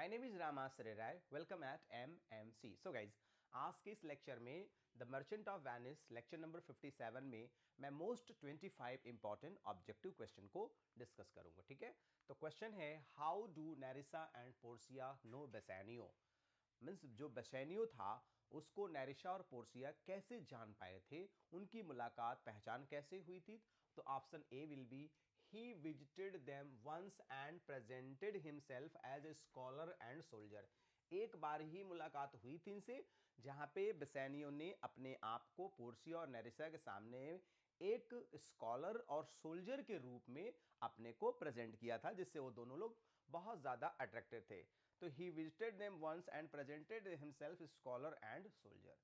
My name is Ramasri Rai. Welcome at MMC. So guys, आज के इस lecture में the Merchant of Venice lecture number 57 में मैं मोस्ट 25 इंपॉर्टेंट ऑब्जेक्टिव क्वेश्चन को डिस्कस करूंगा. ठीक है, तो क्वेश्चन है how do Nerissa and Portia know Bassanio. Means जो बेसानियो था उसको नेरिशा और पोर्सिया कैसे जान पाए थे, उनकी मुलाकात पहचान कैसे हुई थी. तो option A will B he visited them once and presented himself as a scholar and soldier. एक बार ही मुलाकात हुई थी इनसे जहां पे बेसानियो ने अपने आप को पोर्सिया और नेरिसा के सामने एक स्कॉलर और सोल्जर के रूप में अपने को प्रेजेंट किया था, जिससे वो दोनों लोग बहुत ज़्यादा अट्रैक्टेड थे. तो he visited them once and presented himself scholar and soldier.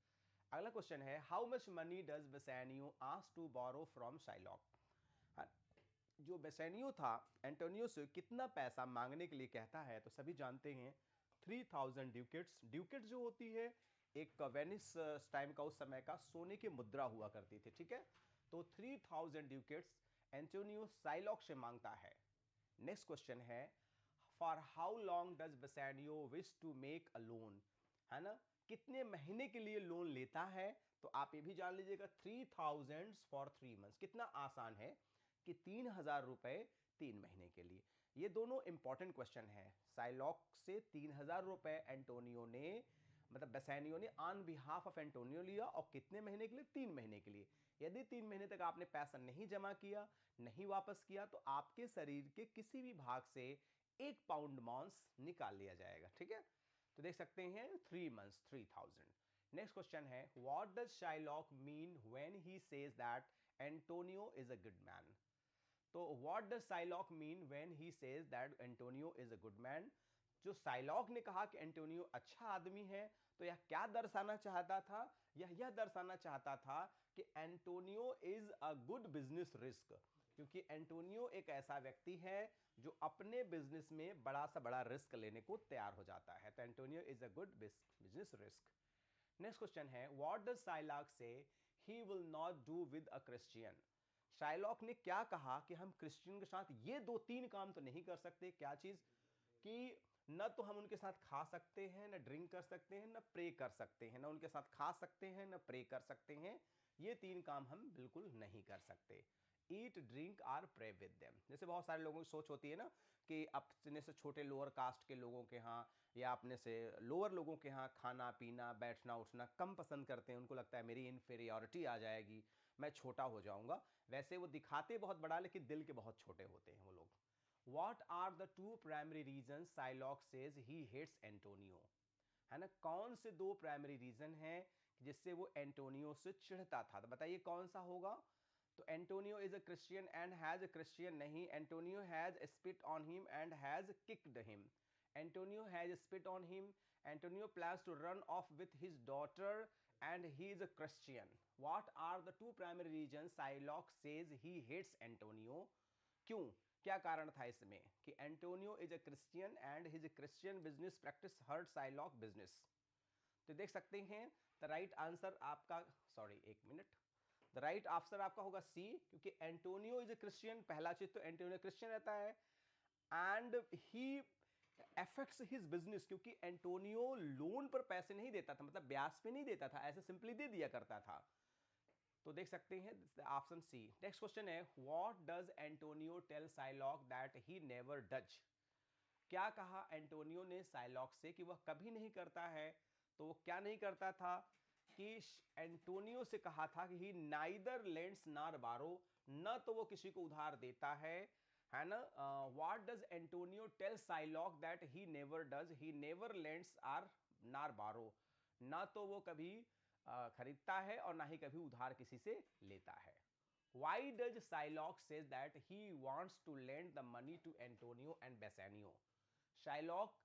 अगला क्वेश्चन है how much money does Bassanio ask to borrow from Shylock. जो बेसानियो था एंटोनियो से कितना पैसा मांगने के लिए कहता है, तो सभी जानते हैं 3000 ड्यूकेट्स. ड्यूकेट्स जो होती है एक वेनिस टाइम का उस समय का सोने की मुद्रा हुआ करती थी. ठीक है, तो 3000 ड्यूकेट्स एंटोनियो साइलॉक से मांगता है. नेक्स्ट क्वेश्चन है for how long does Bassanio wish to make a loan. है ना, कितने महीने के लिए लोन लेता है. तो आप ये भी जान लीजिएगा 3000 फॉर 3 मंथ्स. कितना आसान है कि 3000 रुपए 3 महीने के लिए. ये दोनों इंपॉर्टेंट क्वेश्चन है. साइलॉक से 3000 रुपए एंटोनियो ने मतलब बेसानियो ने ऑन बिहाफ ऑफ एंटोनियो लिया, और कितने महीने के लिए, 3 महीने के लिए. यदि 3 महीने तक आपने पैसा नहीं जमा किया, नहीं वापस किया, तो आपके शरीर के किसी भी भाग से 1 पाउंड मांस निकाल लिया जाएगा. ठीक है, तो देख सकते हैं 3 मंथ्स 3000. नेक्स्ट क्वेश्चन है what does Shylock mean when he says that Antonio is a good man. तो what does Shylock mean when he says that Antonio is a good man. जो साइलॉक ने कहा कि एंटोनियो अच्छा आदमी है, तो यह क्या दर्शाना चाहता था. यह दर्शाना चाहता था कि Antonio is a good business risk, क्योंकि एंटोनियो एक ऐसा व्यक्ति है जो अपने बिजनेस में बड़ा सा बड़ा रिस्क लेने को तैयार हो जाता है. तो Antonio is a good business risk. Next question है व्हाट डज साइलॉक से he will not do with a Christian. Shylock ने क्या कहा कि हम क्रिश्चियन के साथ ये 2-3 काम तो नहीं कर सकते. क्या चीज, कि न तो हम उनके साथ खा सकते हैं, न ड्रिंक कर सकते हैं, न प्रे कर सकते हैं. न उनके साथ खा सकते हैं, न प्रे कर सकते हैं. ये 3 काम हम बिल्कुल नहीं कर सकते. Eat drink or pray with them. जैसे बहुत सारे लोगों की सोच होती है ना कि अपने से छोटे लोअर कास्ट के लोगों के यहाँ या अपने से लोअर लोगों के यहाँ खाना पीना बैठना उठना कम पसंद करते हैं. उनको लगता है मेरी इन्फीरियॉरिटी आ जाएगी, मैं छोटा हो जाऊंगा. वैसे वो दिखाते बहुत बड़ा, लेकिन दिल के बहुत छोटे होते हैं वो लोग. What are the 2 primary reasons Shylock says he hates Antonio. है ना, कौन से 2 प्राइमरी रीजन हैं जिससे वो एंटोनियो से चिढ़ता था. तो बताइए कौन सा होगा. तो Antonio is a Christian and has a Christian नहीं, Antonio has spit on him and has kicked him. Antonio has spit on him. Antonio plans to run off with his daughter and he is a Christian. What are the 2 primary reasons Shylock says he hates Antonio? क्यों, क्या कारण था इसमें कि Antonio is a Christian and his Christian business practice hurt Shylock business. तो देख सकते हैं द राइट आंसर आपका, सॉरी एक मिनट, द राइट आंसर आपका होगा सी, क्योंकि एंटोनियो इज अ क्रिश्चियन. पहला चीज तो एंटोनियो क्रिश्चियन रहता है and he affects his business, क्योंकि एंटोनियो लोन पर पैसे नहीं देता था, मतलब ब्याज पे नहीं देता था, ऐसे सिंपली दे दिया करता था. तो देख सकते हैं ऑप्शन सी. नेक्स्ट क्वेश्चन है what does Antonio tell Shylock that he never does. क्या कहा एंटोनियो ने साइलॉक से कि वह कभी नहीं करता है. तो वो क्या नहीं करता था कि एंटोनियो से कहा था कि ही नाइदर लेंड्स नॉर बारो, न तो वो किसी को उधार देता है ना. What does Antonio tell Shylock that he never does, he never lends or nor borrow. ना तो वो कभी खरीदता है और ना ही कभी उधार किसी से लेता है. Why does Shylock says that he wants to lend the money to Antonio and Bassanio. Shylock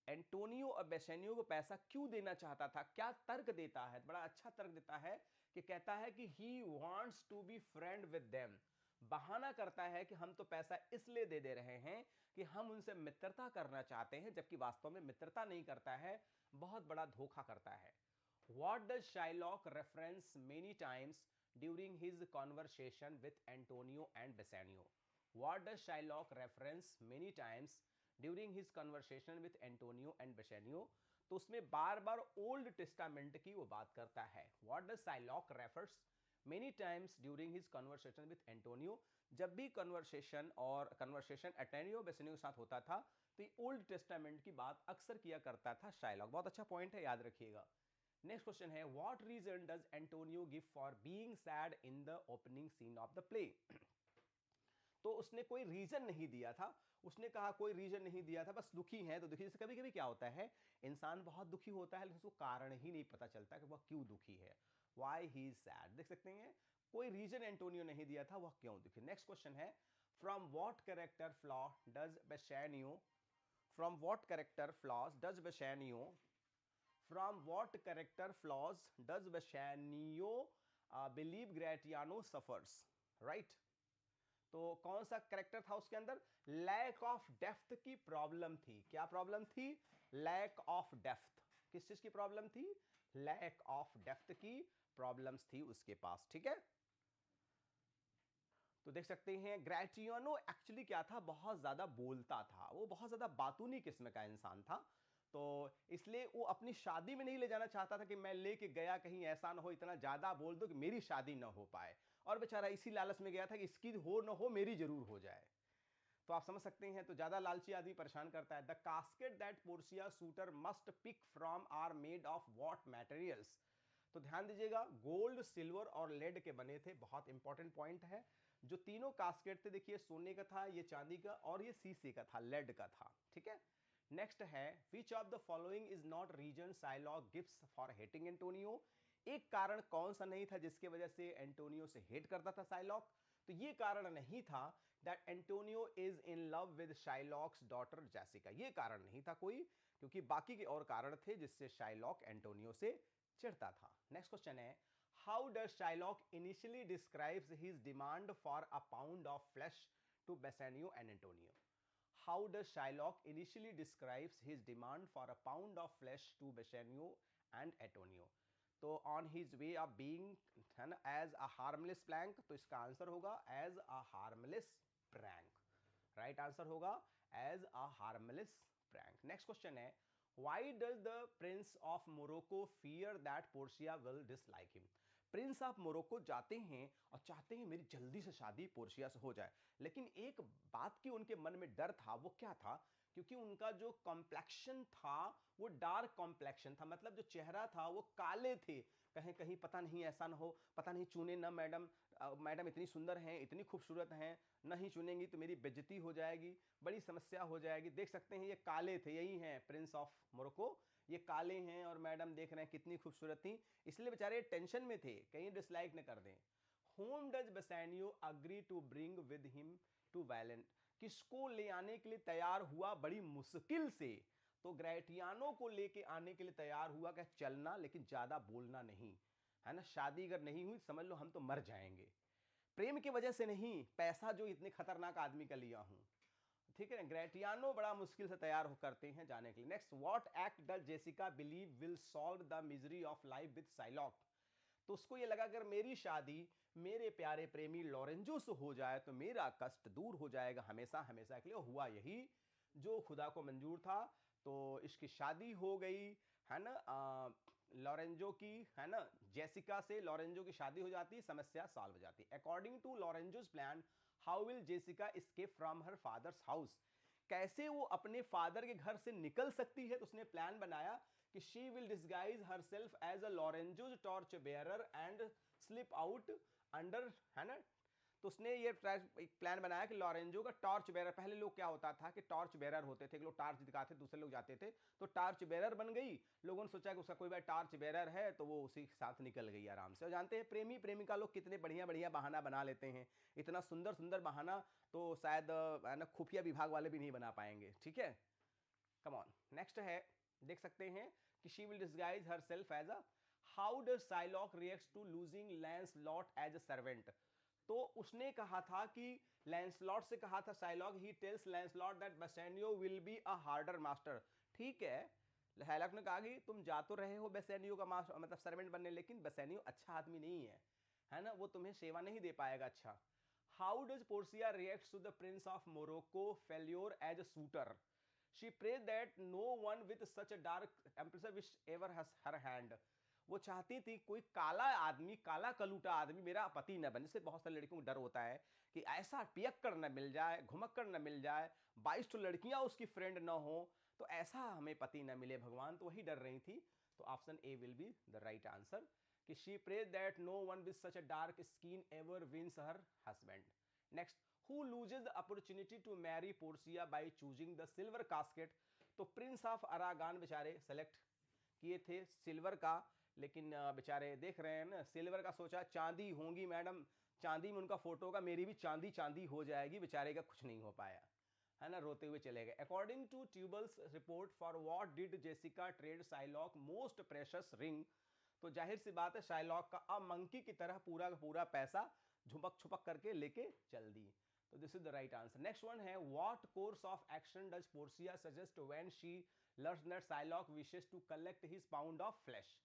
Antonio और बेसानियो को पैसा क्यों देना चाहता था, क्या तर्क देता है. बड़ा अच्छा तर्क देता है कि कहता है कि he wants to be friend with them. बहाना करता है कि हम तो पैसा इसलिए दे रहे हैं कि हम उनसे मित्रता करना चाहते हैं, जबकि वास्तव में मित्रता नहीं करता है, बहुत बड़ा धोखा करता है. What does Shylock reference many times during his conversation with Antonio and Bassanio? What does Shylock reference many times during his conversation with Antonio and Bassanio. तो उसमें बार बार ओल्ड टेस्टामेंट की वो बात करता है। What does Psylocke refers many times during his conversation with Antonio. जब भी conversation Antonio Bassanio के साथ होता था तो ये ओल्ड टेस्टामेंट की बात अक्सर किया करता था शाइलॉक। बहुत अच्छा पॉइंट है, याद रखिएगा। नेक्स्ट क्वेश्चन है, what reason does Antonio give for being sad in the opening scene of the play. तो उसने कोई रीजन नहीं दिया था, उसने कहा कोई रीजन नहीं दिया था, बस दुखी है तो दुखी। जैसे कभी कभी क्या होता है, इंसान बहुत दुखी होता है लेकिन उसको कारण ही नहीं पता चलता कि वह क्यों दुखी है, वाई ही इज सैड। देख सकते हैं कोई रीजन एंटोनियो नहीं दिया था वह क्यों दुखी। नेक्स्ट क्वेश्चन है, from what character flaw does Bassanio from what character flaws does Bassanio from what character flaws does Bassanio believe Gratiano suffers, right. तो कौन सा करेक्टर था उसके अंदर, लैक ऑफ डेप्थ की प्रॉब्लम थी। क्या प्रॉब्लम थी, लैक ऑफ डेप्थ। किस चीज की प्रॉब्लम थी, लैक ऑफ डेप्थ की प्रॉब्लम्स थी उसके पास, ठीक है। तो देख सकते हैं ग्रेटियानो एक्चुअली क्या था, बहुत ज्यादा बोलता था, वो बहुत ज्यादा बातूनी किस्म का इंसान था। तो इसलिए वो अपनी शादी में नहीं ले जाना चाहता था कि मैं लेके गया कहीं ऐसा ना हो, इतना ज्यादा बोल दो कि मेरी शादी ना हो पाए। और बेचारा इसी लालच में गया था कि इसकी हो ना हो मेरी जरूर हो जाए। तो आप समझ सकते हैं, तो ज्यादा लालची आदमी परेशान करता है। The casket that Portia suitor must pick from are made of what materials. तो ध्यान दीजिएगा, गोल्ड, सिल्वर और लेड के बने थे। बहुत इंपॉर्टेंट पॉइंट है। जो तीनों कास्केट थे, देखिए सोने का था, ये चांदी का, और ये शीशे का था, लेड का था, ठीक है। नेक्स्ट है, which of the following is not reason Shylock gives for hating Antonio. एक कारण कौन सा नहीं था जिसके वजह से एंटोनियो से हेट करता था साइलॉक। तो ये कारण नहीं था that Antonio is in love with Shylock's daughter Jessica. ये कारण नहीं था कोई, क्योंकि बाकी के और कारण थे जिससे शाइलॉक एंटोनियो से चिढ़ता था। नेक्स्ट क्वेश्चन है, how does Shylock initially describes his demand for a pound of flesh to Bassanio and Antonio. How does Shylock initially describes his demand for a pound of flesh to Bassanio and Antonio? तो on his way of being है ना as a harmless prank, तो इसका answer होगा as a harmless prank, right answer होगा as a harmless prank। Next question है, why does the prince of Morocco fear that Portia will dislike him? Prince of Morocco जाते हैं और चाहते हैं मेरी जल्दी से शादी पोर्शिया से हो जाए, लेकिन एक बात की उनके मन में डर था। वो क्या था, क्योंकि उनका जो कॉम्प्लेक्शन था वो डार्क कॉम्प्लेक्शन था, मतलब जो चेहरा था वो काले थे। कहीं कहीं पता नहीं ऐसा ना हो, पता नहीं चुने ना मैडम, मैडम इतनी सुंदर हैं, इतनी खूबसूरत हैं, नहीं चुनेंगी तो मेरी बेइज्जती हो जाएगी, बड़ी समस्या हो जाएगी। देख सकते हैं ये काले थे, यही हैं प्रिंस ऑफ मोरक्को, ये काले हैं और मैडम देख रहे हैं कितनी खूबसूरत थी, इसलिए बेचारे टेंशन में थे कहीं डिसलाइक न कर दें। Whom does Bassanio agree to bring with him to Valent. किसको ले आने के लिए तैयार हुआ, बड़ी मुश्किल से। तो ग्रेटियानो को लेके आने के लिए तैयार हुआ कि चलना लेकिन ज्यादा बोलना नहीं, है ना। शादी अगर नहीं हुई समझ लो हम तो मर जाएंगे। प्रेम की वजह से नहीं, पैसा जो इतने खतरनाक आदमी का लिया हूं, ठीक है। ग्रेटियानो बड़ा मुश्किल से तैयार हो करते हैं जाने के लिए। Next, what act does Jessica believe will solve the misery of life with Psylocke. तो उसको ये लगा अगर मेरी शादी मेरे प्यारे प्रेमी लॉरेंजो से हो जाए तो मेरा कष्ट दूर हो जाएगा हमेशा हमेशा के लिए। हुआ यही जो खुदा को मंजूर था। तो इसकी शादी हो गई, है ना, लॉरेंजो की, है ना, जेसिका से लॉरेंजो की शादी हो जाती, समस्या सॉल्व हो जाती। According to Lorenzo's plan, how will Jessica escape from her father's house. कैसे वो अपने फादर के घर से निकल सकती है। तो उसने प्लान बनाया कि she will disguise herself as a Lorenzo's torchbearer and slip out under, है ना। तो उसने ये एक प्लान बनाया कि लॉरेंजो का टॉर्च बेरर, पहले लोग क्या होता था कि टॉर्च बेरर होते थे कि लोग टॉर्च दिखाते दूसरे लोग जाते थे, तो टॉर्च बेरर बन गई। लोगों ने सोचा कि उसका कोई भाई टॉर्च बेरर है तो वो उसी के साथ निकल गई आराम से। और जानते हैं प्रेमी प्रेमिका लोग कितने बढ़िया बढ़िया बहाना बना लेते हैं, इतना सुंदर सुंदर बहाना तो शायद ना खुफिया विभाग वाले भी नहीं बना पाएंगे, ठीक है। कम ऑन, नेक्स्ट है, देख सकते हैं कि she will disguise herself as a, how does Shylock reacts to losing Launcelot as a servant. तो उसने कहा था कि लैंसलॉट से कहा था Shylock, he tells Launcelot that Bassanio will be a harder master. ठीक है, साइलॉक ने कहा कि तुम जा तो रहे हो बेसेनियो का मास्टर मतलब सर्वेंट बनने, लेकिन बेसेनियो अच्छा आदमी नहीं है ना, वो तुम्हें सेवा नहीं दे पाएगा अच्छा। How does Portia reacts to the prince of Morocco failure as a shooter. She prays that no one with such a dark empressor which ever has her hand. वो चाहती थी कोई काला आदमी, काला कलूटा आदमी मेरा पति न बने। इससे बहुत सारे लड़कियों को डर होता है कि ऐसा पियक्कड़ न मिल जाए, घुमक्कड़ न मिल जाए, 22 लड़कियां उसकी फ्रेंड न हो, तो ऐसा हमें पति न मिले भगवान, तो वही डर रही थी। तो option A will be the right answer कि she prays that no one with such a dark skin ever wins her husband. Next, who loses the opportunity to marry Portia by choosing the silver casket. तो prince of Aragon बेचारे select किए थे silver का, लेकिन बेचारे देख रहे हैं ना, सिल्वर का सोचा चांदी होंगी मैडम, चांदी में उनका फोटो होगा, मेरी भी चांदी चांदी हो जाएगी, बेचारे का कुछ नहीं हो पाया, है ना, रोते हुए चले गए। According to Tubal's report, for what did Jessica trade Shylock most precious ring. तो जाहिर सी बात है शाइलॉक का अब मंकी की तरह पूरा का पूरा पैसा झुपक छुपक करके लेके चल दी। तो this is the right answer. Next one है, what course of action does Portia suggest when she learns that Shylock wishes to collect his pound of flesh.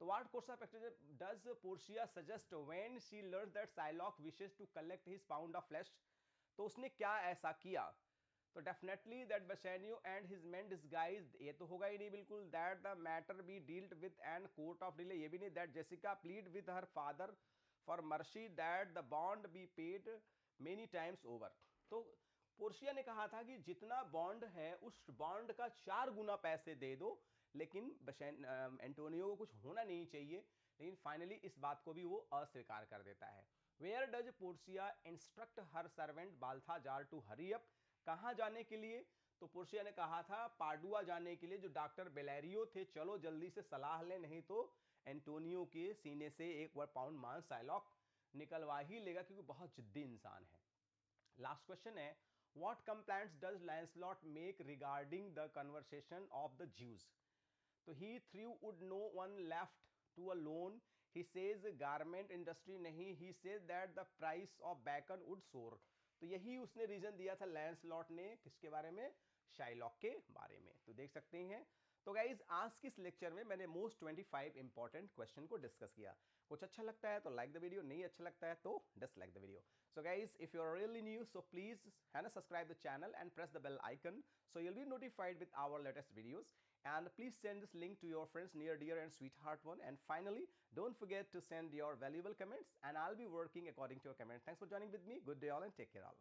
तो what course of action does Portia suggest when she learns that Shylock wishes to collect his pound of flesh? तो उसने क्या ऐसा किया? तो definitely that Bassanio and his men disguise, ये तो होगा ही नहीं बिल्कुल। That the matter be dealt with an court of delay, ये भी नहीं। That Jessica plead with her father for mercy, that the bond be paid many times over. तो पोर्शिया ने कहा था कि जितना बॉन्ड है उस बॉन्ड का 4 गुना पैसे दे दो, लेकिन एंटोनियो को कुछ होना नहीं चाहिए। लेकिन फाइनली इस बात को भी वो अस्वीकार कर देता है। Where does Portia instruct her servant Balthazar to hurry up, कहाँ जाने के लिए? तो पोर्सिया ने कहा था पाडुआ जाने के लिए, जो डॉक्टर बेलेरियो थे, चलो जल्दी से सलाह लें, नहीं तो एंटोनियो के सीने से एक पाउंड मांस शाइलॉक निकलवा ही लेगा, क्योंकि बहुत जिद्दी इंसान है। लास्ट क्वेश्चन है, what complaints does Launcelot make regarding the conversation of the Jews. तो he through would no one left to a loan, he says garment industry नहीं, he says that the price of bacon would soar. तो यही उसने reason दिया था Lancelot ने, किसके बारे में? शाइलॉक के बारे में। तो देख सकते हैं। तो गाइज आज की इस लेक्चर में मैंने मोस्ट 25 इंपॉर्टेंट क्वेश्चन को डिस्कस किया। कुछ अच्छा लगता है तो लाइक द वीडियो, नहीं अच्छा लगता है तो dislike the video. So guys, if you are really new, so please subscribe the channel and press the bell icon so you'll be notified with our latest videos. And please send this link to your friends, near, dear and sweetheart one. And finally, don't forget to send your valuable comments and I'll be working according to your comments. Thanks for joining with me. Good day all and take care all.